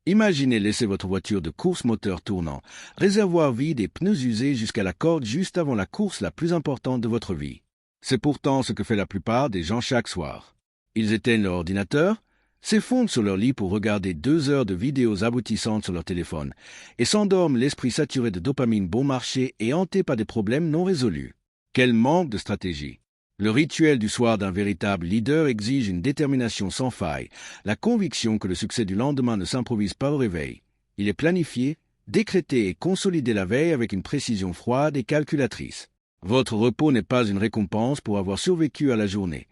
Imaginez laisser votre voiture de course moteur tournant, réservoir vide et pneus usés jusqu'à la corde juste avant la course la plus importante de votre vie. C'est pourtant ce que fait la plupart des gens chaque soir. Ils éteignent leur ordinateur, s'effondrent sur leur lit pour regarder 2 heures de vidéos aboutissantes sur leur téléphone et s'endorment l'esprit saturé de dopamine bon marché et hanté par des problèmes non résolus. Quel manque de stratégie! Le rituel du soir d'un véritable leader exige une détermination sans faille, la conviction que le succès du lendemain ne s'improvise pas au réveil. Il est planifié, décrété et consolidé la veille avec une précision froide et calculatrice. Votre repos n'est pas une récompense pour avoir survécu à la journée.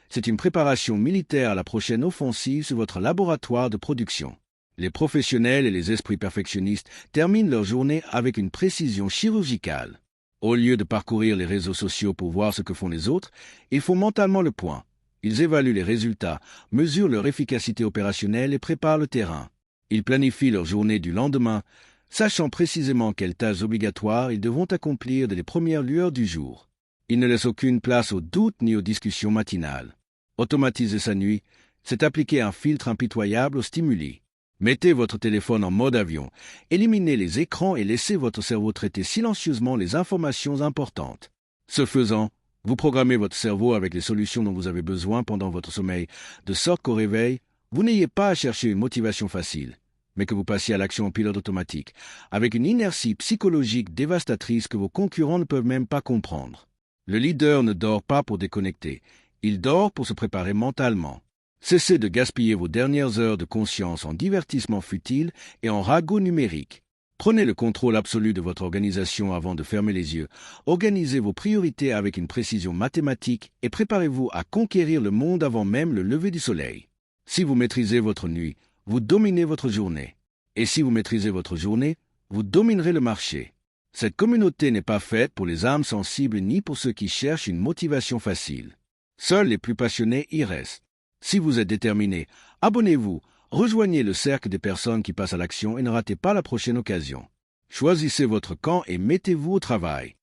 C'est une préparation militaire à la prochaine offensive sur votre laboratoire de production. Les professionnels et les esprits perfectionnistes terminent leur journée avec une précision chirurgicale. Au lieu de parcourir les réseaux sociaux pour voir ce que font les autres, ils font mentalement le point. Ils évaluent les résultats, mesurent leur efficacité opérationnelle et préparent le terrain. Ils planifient leur journée du lendemain, sachant précisément quelles tâches obligatoires ils devront accomplir dès les premières lueurs du jour. Ils ne laissent aucune place aux doutes ni aux discussions matinales. Automatiser sa nuit, c'est appliquer un filtre impitoyable aux stimuli. Mettez votre téléphone en mode avion, éliminez les écrans et laissez votre cerveau traiter silencieusement les informations importantes. Ce faisant, vous programmez votre cerveau avec les solutions dont vous avez besoin pendant votre sommeil, de sorte qu'au réveil, vous n'ayez pas à chercher une motivation facile, mais que vous passiez à l'action en pilote automatique, avec une inertie psychologique dévastatrice que vos concurrents ne peuvent même pas comprendre. Le leader ne dort pas pour déconnecter, il dort pour se préparer mentalement. Cessez de gaspiller vos dernières heures de conscience en divertissements futiles et en ragots numériques. Prenez le contrôle absolu de votre organisation avant de fermer les yeux. Organisez vos priorités avec une précision mathématique et préparez-vous à conquérir le monde avant même le lever du soleil. Si vous maîtrisez votre nuit, vous dominez votre journée. Et si vous maîtrisez votre journée, vous dominerez le marché. Cette communauté n'est pas faite pour les âmes sensibles ni pour ceux qui cherchent une motivation facile. Seuls les plus passionnés y restent. Si vous êtes déterminé, abonnez-vous, rejoignez le cercle des personnes qui passent à l'action et ne ratez pas la prochaine occasion. Choisissez votre camp et mettez-vous au travail.